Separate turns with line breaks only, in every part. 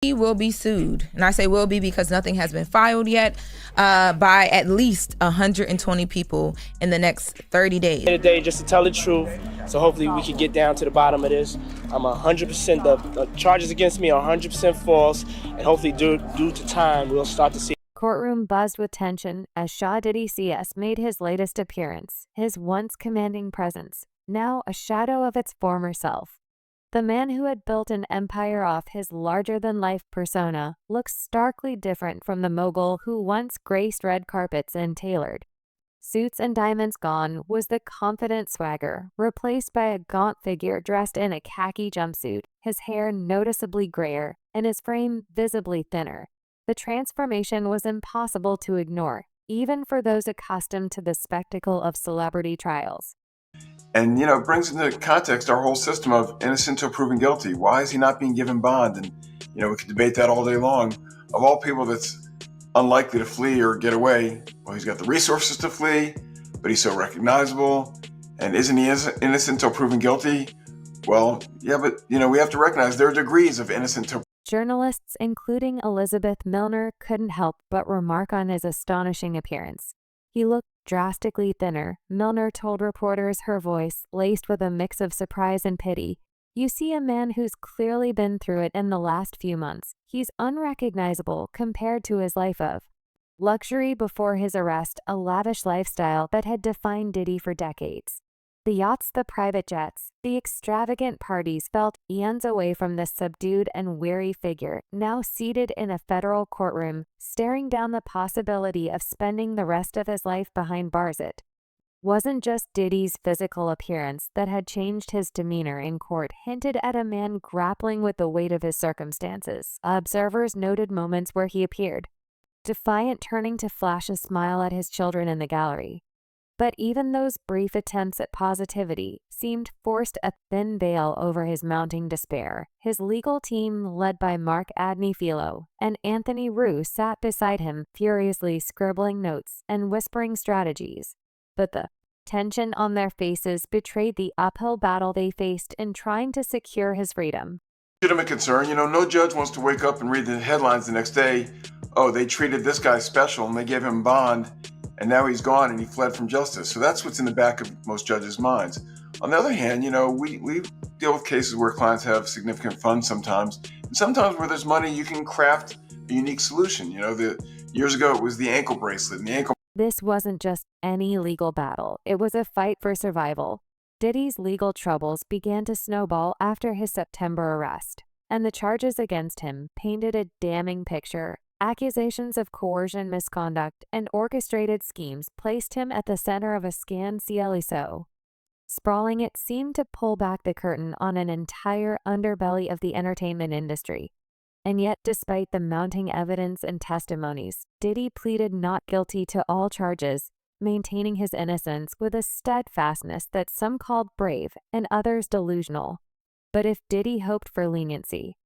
He will be sued, and I say will be because nothing has been filed yet, by at least 120 people in the next 30 days.
Today, just to tell the truth, so hopefully we can get down to the bottom of this. I'm 100%, the charges against me are 100% false, and hopefully due to time, we'll start to see.
Courtroom buzzed with tension as Shah Diddy CS made his latest appearance, his once commanding presence, now a shadow of its former self. The man who had built an empire off his larger-than-life persona looks starkly different from the mogul who once graced red carpets and tailored. Suits and diamonds gone was the confident swagger, replaced by a gaunt figure dressed in a khaki jumpsuit, his hair noticeably grayer, and his frame visibly thinner. The transformation was impossible to ignore, even for those accustomed to the spectacle of celebrity trials.
And, it brings into context our whole system of innocent till proven guilty. Why is he not being given bond? And, we could debate that all day long. Of all people that's unlikely to flee or get away, well, he's got the resources to flee, but he's so recognizable. And isn't he innocent till proven guilty? Well, yeah, but, we have to recognize there are degrees of innocent till.
Journalists, including Elizabeth Milner, couldn't help but remark on his astonishing appearance. He looked drastically thinner, Milner told reporters, her voice laced with a mix of surprise and pity. You see a man who's clearly been through it in the last few months. He's unrecognizable compared to his life of luxury before his arrest, a lavish lifestyle that had defined Diddy for decades. The yachts, the private jets, the extravagant parties felt eons away from this subdued and weary figure, now seated in a federal courtroom, staring down the possibility of spending the rest of his life behind bars. It wasn't just Diddy's physical appearance that had changed his demeanor in court, hinted at a man grappling with the weight of his circumstances. Observers noted moments where he appeared defiant, turning to flash a smile at his children in the gallery. But even those brief attempts at positivity seemed forced, a thin veil over his mounting despair. His legal team, led by Mark Adney-Philo and Anthony Rue, sat beside him, furiously scribbling notes and whispering strategies. But the tension on their faces betrayed the uphill battle they faced in trying to secure his freedom.
Legitimate concern. No judge wants to wake up and read the headlines the next day. Oh, they treated this guy special and they gave him bond. And now he's gone and he fled from justice. So that's what's in the back of most judges' minds. On the other hand, we deal with cases where clients have significant funds sometimes. And sometimes where there's money, you can craft a unique solution. Years ago, it was the ankle bracelet. And the ankle.
This wasn't just any legal battle. It was a fight for survival. Diddy's legal troubles began to snowball after his September arrest, and the charges against him painted a damning picture. Accusations of coercion, misconduct, and orchestrated schemes placed him at the center of a scandaloso. Sprawling, it seemed to pull back the curtain on an entire underbelly of the entertainment industry. And yet, despite the mounting evidence and testimonies, Diddy pleaded not guilty to all charges, maintaining his innocence with a steadfastness that some called brave and others delusional. But if Diddy hoped for leniency,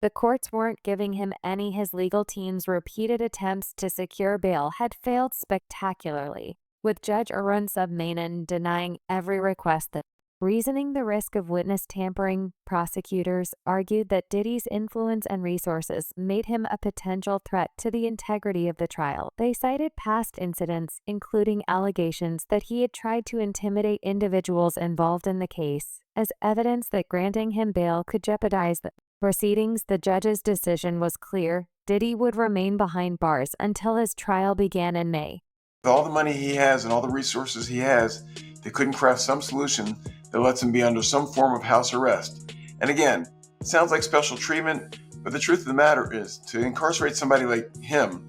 the courts weren't giving him any. His legal team's repeated attempts to secure bail had failed spectacularly, with Judge Arun Subramanian denying every request. That, reasoning the risk of witness tampering, prosecutors argued that Diddy's influence and resources made him a potential threat to the integrity of the trial. They cited past incidents, including allegations that he had tried to intimidate individuals involved in the case, as evidence that granting him bail could jeopardize the proceedings. The judge's decision was clear. Diddy would remain behind bars until his trial began in May.
With all the money he has and all the resources he has, they couldn't craft some solution that lets him be under some form of house arrest. And again, it sounds like special treatment, but the truth of the matter is, to incarcerate somebody like him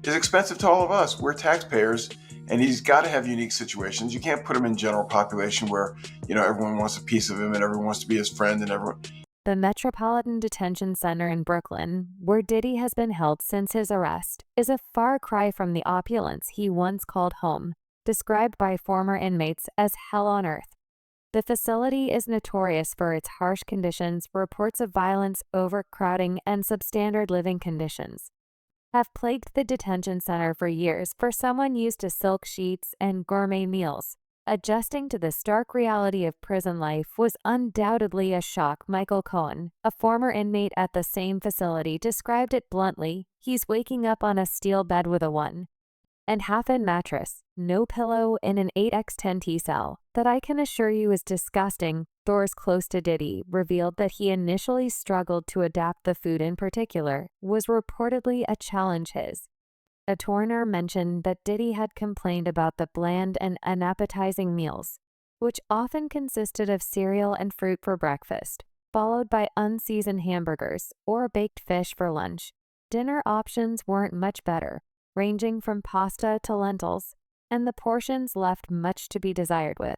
is expensive to all of us. We're taxpayers, and he's got to have unique situations. You can't put him in general population where, everyone wants a piece of him and everyone wants to be his friend and everyone.
The Metropolitan Detention Center in Brooklyn, where Diddy has been held since his arrest, is a far cry from the opulence he once called home, described by former inmates as hell on earth. The facility is notorious for its harsh conditions. Reports of violence, overcrowding, and substandard living conditions have plagued the detention center for years. For someone used to silk sheets and gourmet meals, Adjusting to the stark reality of prison life was undoubtedly a shock. Michael Cohen, a former inmate at the same facility, described it bluntly. He's waking up on a steel bed with a 1.5-inch mattress, no pillow, in an 8x10 cell. That, I can assure you, is disgusting. Sources close to Diddy revealed that he initially struggled to adapt. The food in particular was reportedly a challenge. His attorney mentioned that Diddy had complained about the bland and unappetizing meals, which often consisted of cereal and fruit for breakfast, followed by unseasoned hamburgers or baked fish for lunch. Dinner options weren't much better, ranging from pasta to lentils, and the portions left much to be desired. With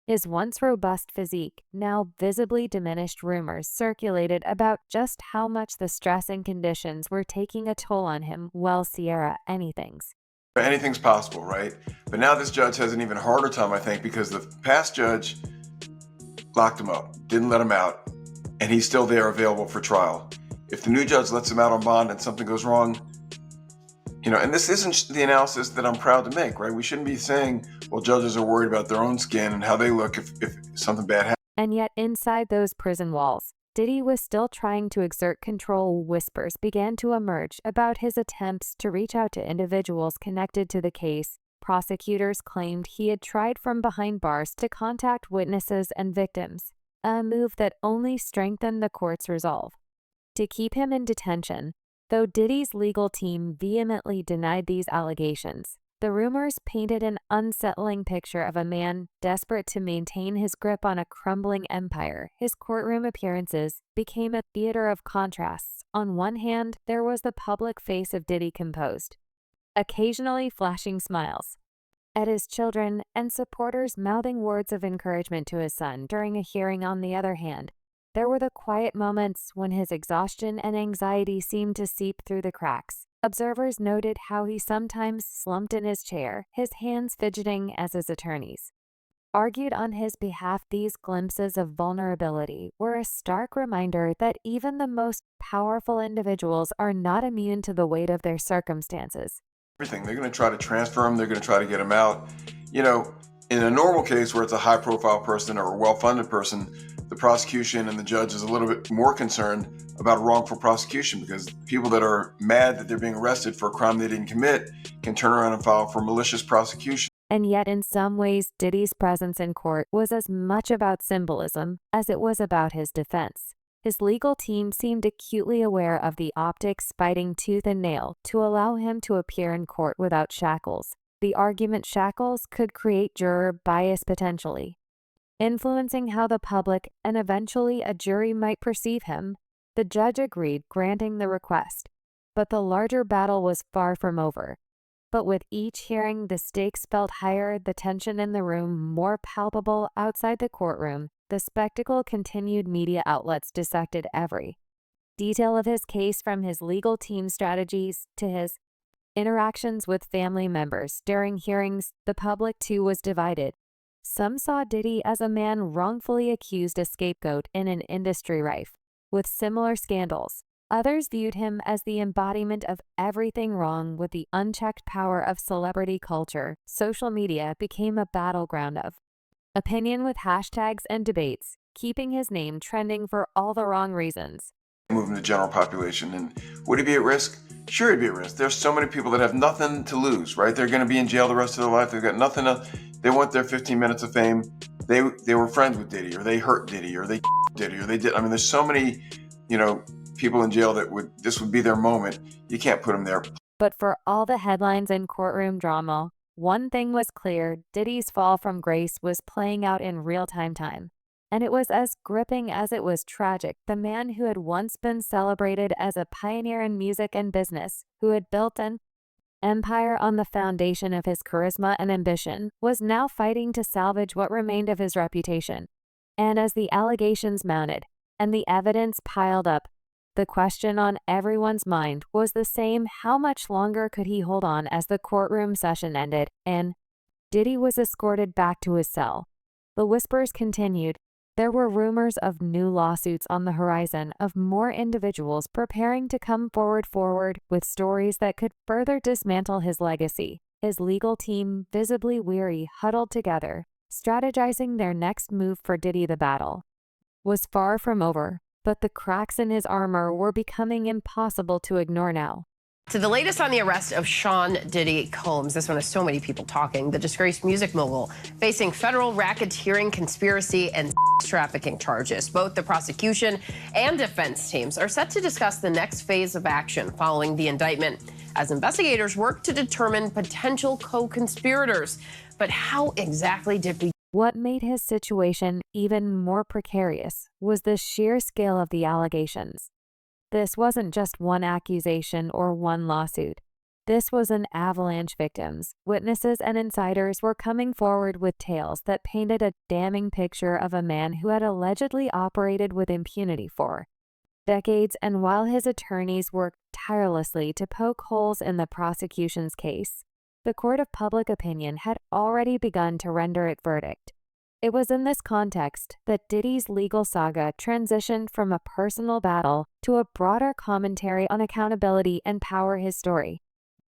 his once robust physique now visibly diminished, rumors circulated about just how much the stress and conditions were taking a toll on him. Well, Sierra,
Anything's possible, right? But now this judge has an even harder time, I think, because the past judge locked him up, didn't let him out, and he's still there available for trial. If the new judge lets him out on bond and something goes wrong, and this isn't the analysis that I'm proud to make, right? We shouldn't be saying, well, judges are worried about their own skin and how they look if something bad happens.
And yet, inside those prison walls, Diddy was still trying to exert control. Whispers began to emerge about his attempts to reach out to individuals connected to the case. Prosecutors claimed he had tried from behind bars to contact witnesses and victims, a move that only strengthened the court's resolve to keep him in detention. Though Diddy's legal team vehemently denied these allegations, the rumors painted an unsettling picture of a man desperate to maintain his grip on a crumbling empire. His courtroom appearances became a theater of contrasts. On one hand, there was the public face of Diddy, composed, occasionally flashing smiles at his children and supporters, mouthing words of encouragement to his son during a hearing. On the other hand, there were the quiet moments when his exhaustion and anxiety seemed to seep through the cracks. Observers noted how he sometimes slumped in his chair, his hands fidgeting as his attorneys argued on his behalf. These glimpses of vulnerability were a stark reminder that even the most powerful individuals are not immune to the weight of their circumstances.
They're going to try to transfer him. They're going to try to get him out. In a normal case where it's a high-profile person or a well-funded person, the prosecution and the judge is a little bit more concerned about wrongful prosecution, because people that are mad that they're being arrested for a crime they didn't commit can turn around and file for malicious prosecution.
And yet, in some ways, Diddy's presence in court was as much about symbolism as it was about his defense. His legal team seemed acutely aware of the optics, biting tooth and nail to allow him to appear in court without shackles. The argument shackles could create juror bias, potentially influencing how the public and eventually a jury might perceive him. The judge agreed, granting the request, but the larger battle was far from over. But with each hearing, the stakes felt higher, the tension in the room more palpable. Outside the courtroom, the spectacle continued. Media outlets dissected every detail of his case, from his legal team strategies to his interactions with family members during hearings. The public, too, was divided. Some saw Diddy as a man wrongfully accused, a scapegoat in an industry rife with similar scandals. Others viewed him as the embodiment of everything wrong with the unchecked power of celebrity culture. Social media became a battleground of opinion, with hashtags and debates, keeping his name trending for all the wrong reasons.
Moving the general population, and would he be at risk? Sure, he'd be at risk. There's so many people that have nothing to lose, right? They're going to be in jail the rest of their life. They've got nothing to. They want their 15 minutes of fame. They were friends with Diddy, or they hurt Diddy, or they Diddy, or they did. I mean, there's so many, people in jail that this would be their moment. You can't put them there.
But for all the headlines and courtroom drama, one thing was clear: Diddy's fall from grace was playing out in real-time. And it was as gripping as it was tragic. The man who had once been celebrated as a pioneer in music and business, who had built an empire on the foundation of his charisma and ambition, was now fighting to salvage what remained of his reputation. And as the allegations mounted and the evidence piled up, the question on everyone's mind was the same: how much longer could he hold on? As the courtroom session ended and Diddy was escorted back to his cell, the whispers continued. There were rumors of new lawsuits on the horizon, of more individuals preparing to come forward with stories that could further dismantle his legacy. His legal team, visibly weary, huddled together, strategizing their next move for Diddy. The battle was far from over, but the cracks in his armor were becoming impossible to ignore now.
To the latest on the arrest of Sean Diddy Combs. This one has so many people talking. The disgraced music mogul facing federal racketeering, conspiracy, and trafficking charges. Both the prosecution and defense teams are set to discuss the next phase of action following the indictment as investigators work to determine potential co-conspirators. But how exactly did we?
What made his situation even more precarious was the sheer scale of the allegations. This wasn't just one accusation or one lawsuit. This was an avalanche. Victims, witnesses, and insiders were coming forward with tales that painted a damning picture of a man who had allegedly operated with impunity for decades. And while his attorneys worked tirelessly to poke holes in the prosecution's case, the court of public opinion had already begun to render its verdict. It was in this context that Diddy's legal saga transitioned from a personal battle to a broader commentary on accountability and power. His story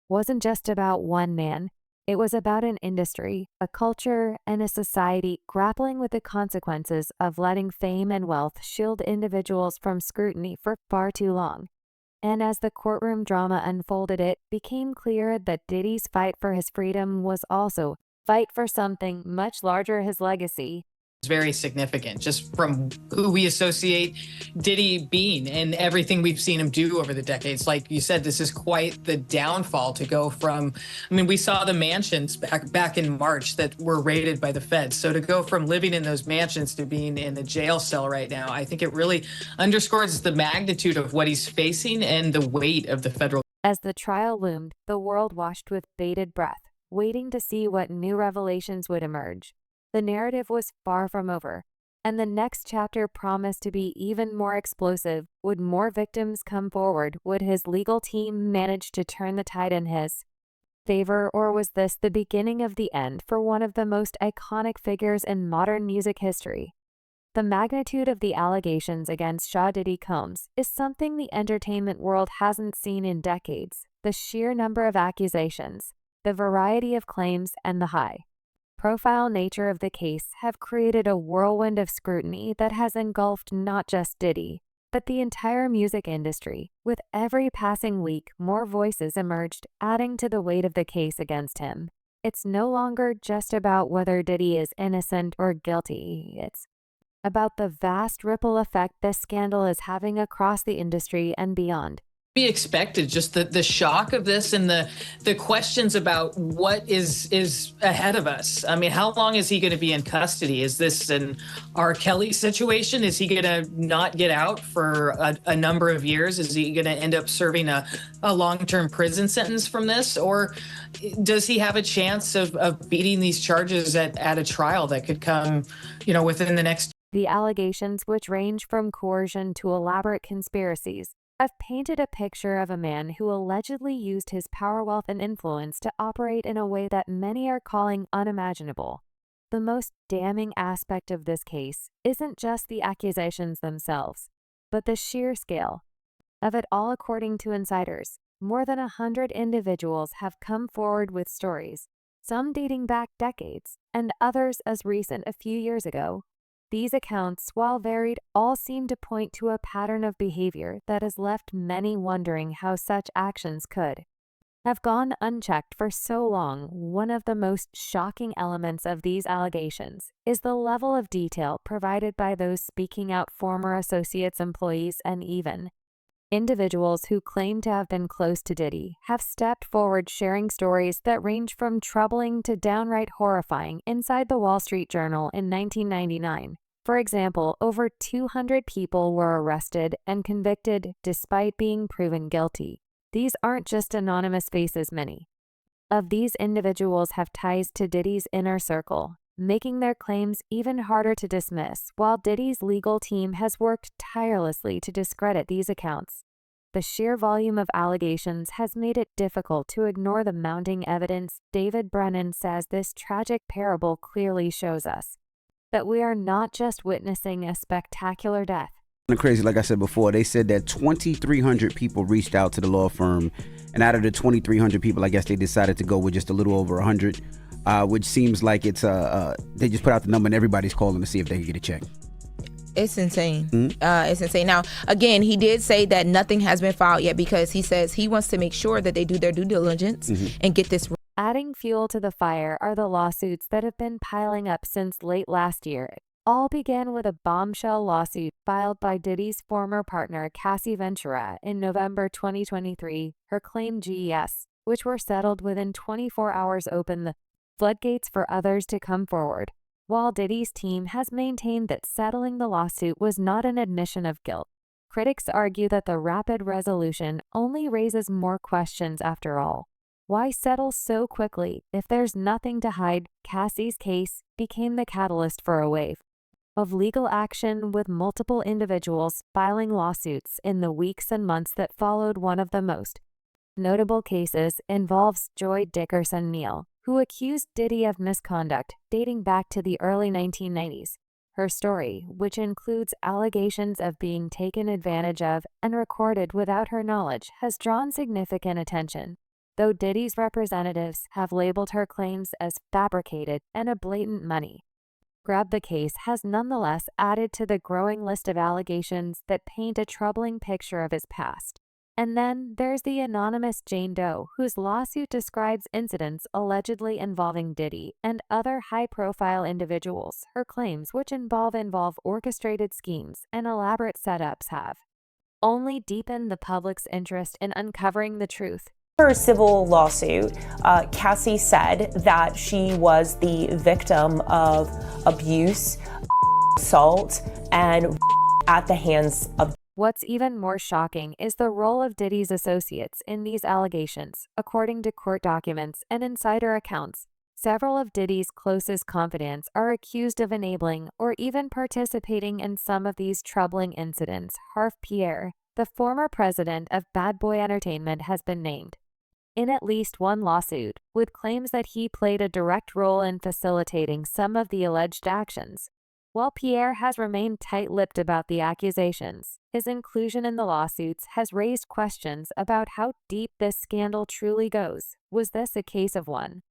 wasn't just about one man. It was about an industry, a culture, and a society grappling with the consequences of letting fame and wealth shield individuals from scrutiny for far too long. And as the courtroom drama unfolded, it became clear that Diddy's fight for his freedom was also fight for something much larger: his legacy.
It's very significant just from who we associate Diddy being and everything we've seen him do over the decades. Like you said, this is quite the downfall to go from, I mean, we saw the mansions back in March that were raided by the feds. So to go from living in those mansions to being in the jail cell right now, I think it really underscores the magnitude of what he's facing and the weight of the federal.
As the trial loomed, the world watched with bated breath, waiting to see what new revelations would emerge. The narrative was far from over, and the next chapter promised to be even more explosive. Would more victims come forward? Would his legal team manage to turn the tide in his favor? Or was this the beginning of the end for one of the most iconic figures in modern music history? The magnitude of the allegations against Sean Diddy Combs is something the entertainment world hasn't seen in decades. The sheer number of accusations, the variety of claims, and the high-profile nature of the case have created a whirlwind of scrutiny that has engulfed not just Diddy, but the entire music industry. With every passing week, more voices emerged, adding to the weight of the case against him. It's no longer just about whether Diddy is innocent or guilty. It's about the vast ripple effect this scandal is having across the industry and beyond.
We expected just the shock of this and the questions about what is ahead of us. I mean, how long is he going to be in custody? Is this an R. Kelly situation? Is he going to not get out for a number of years? Is he going to end up serving a long-term prison sentence from this? Or does he have a chance of beating these charges at a trial that could come, within the next?
The allegations, which range from coercion to elaborate conspiracies, have painted a picture of a man who allegedly used his power, wealth, and influence to operate in a way that many are calling unimaginable. The most damning aspect of this case isn't just the accusations themselves, but the sheer scale of it all. According to insiders, more than 100 individuals have come forward with stories, some dating back decades, and others as recent a few years ago. These accounts, while varied, all seem to point to a pattern of behavior that has left many wondering how such actions could have gone unchecked for so long. One of the most shocking elements of these allegations is the level of detail provided by those speaking out: former associates, employees, and even individuals who claim to have been close to Diddy have stepped forward, sharing stories that range from troubling to downright horrifying. Inside the Wall Street Journal in 1999, for example, over 200 people were arrested and convicted despite being proven guilty. These aren't just anonymous faces. Many of these individuals have ties to Diddy's inner circle, making their claims even harder to dismiss. While Diddy's legal team has worked tirelessly to discredit these accounts, the sheer volume of allegations has made it difficult to ignore the mounting evidence. David Brennan says this tragic parable clearly shows us that we are not just witnessing a spectacular death.
Crazy, like I said before, they said that 2,300 people reached out to the law firm, and out of the 2,300 people, I guess they decided to go with just a little over 100. which seems like it's they just put out the number and everybody's calling to see if they can get a check.
It's insane. It's insane. Now, again, he did say that nothing has been filed yet because he says he wants to make sure that they do their due diligence and get this.
Adding fuel to the fire are the lawsuits that have been piling up since late last year. All began with a bombshell lawsuit filed by Diddy's former partner Cassie Ventura in November 2023. Her claim GES, which were settled within 24 hours, opened the floodgates for others to come forward. While Diddy's team has maintained that settling the lawsuit was not an admission of guilt, critics argue that the rapid resolution only raises more questions after all. Why settle so quickly if there's nothing to hide? Cassie's case became the catalyst for a wave of legal action, with multiple individuals filing lawsuits in the weeks and months that followed. One of the most notable cases involves Joy Dickerson Neal, who accused Diddy of misconduct dating back to the early 1990s. Her story, which includes allegations of being taken advantage of and recorded without her knowledge, has drawn significant attention, though Diddy's representatives have labeled her claims as fabricated and a blatant money grab. The case has nonetheless added to the growing list of allegations that paint a troubling picture of his past. And then there's the anonymous Jane Doe, whose lawsuit describes incidents allegedly involving Diddy and other high-profile individuals. Her claims, which involve orchestrated schemes and elaborate setups, have only deepened the public's interest in uncovering the truth.
Her civil lawsuit, Cassie said that she was the victim of abuse, assault, and at the hands of.
What's even more shocking is the role of Diddy's associates in these allegations. According to court documents and insider accounts, several of Diddy's closest confidants are accused of enabling or even participating in some of these troubling incidents. Harv Pierre, the former president of Bad Boy Entertainment, has been named in at least one lawsuit, with claims that he played a direct role in facilitating some of the alleged actions. While Pierre has remained tight-lipped about the accusations, his inclusion in the lawsuits has raised questions about how deep this scandal truly goes. Was this a case of one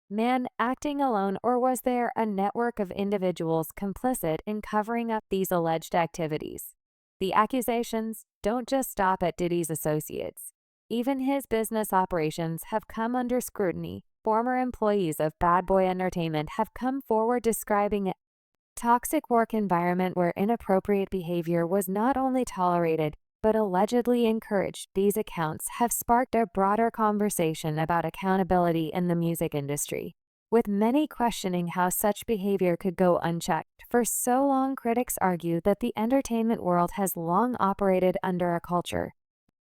man acting alone, or was there a network of individuals complicit in covering up these alleged activities? The accusations don't just stop at Diddy's associates. Even his business operations have come under scrutiny. Former employees of Bad Boy Entertainment have come forward describing a toxic work environment where inappropriate behavior was not only tolerated, but allegedly encouraged. These accounts have sparked a broader conversation about accountability in the music industry, with many questioning how such behavior could go unchecked. For so long, critics argue that the entertainment world has long operated under a culture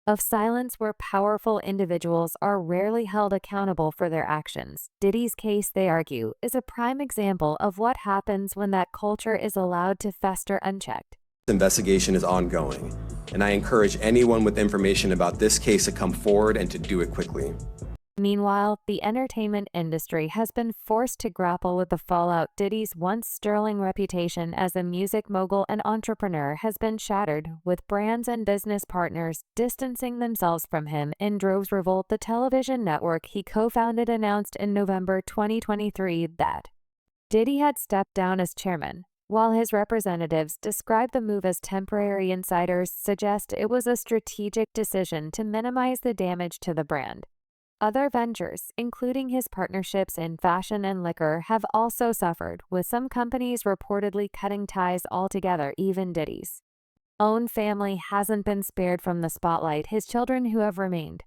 of silence where powerful individuals are rarely held accountable for their actions. Diddy's case, they argue, is a prime example of what happens when that culture is allowed to fester unchecked.
The investigation is ongoing, and I encourage anyone with information about this case to come forward and to do it quickly.
Meanwhile, the entertainment industry has been forced to grapple with the fallout. Diddy's once sterling reputation as a music mogul and entrepreneur has been shattered, with brands and business partners distancing themselves from him in droves. Revolt, the television network he co-founded, announced in November 2023 that Diddy had stepped down as chairman. While his representatives describe the move as temporary, insiders suggest it was a strategic decision to minimize the damage to the brand. Other ventures, including his partnerships in fashion and liquor, have also suffered, with some companies reportedly cutting ties altogether. Even Diddy's own family hasn't been spared from the spotlight. His children, who have remained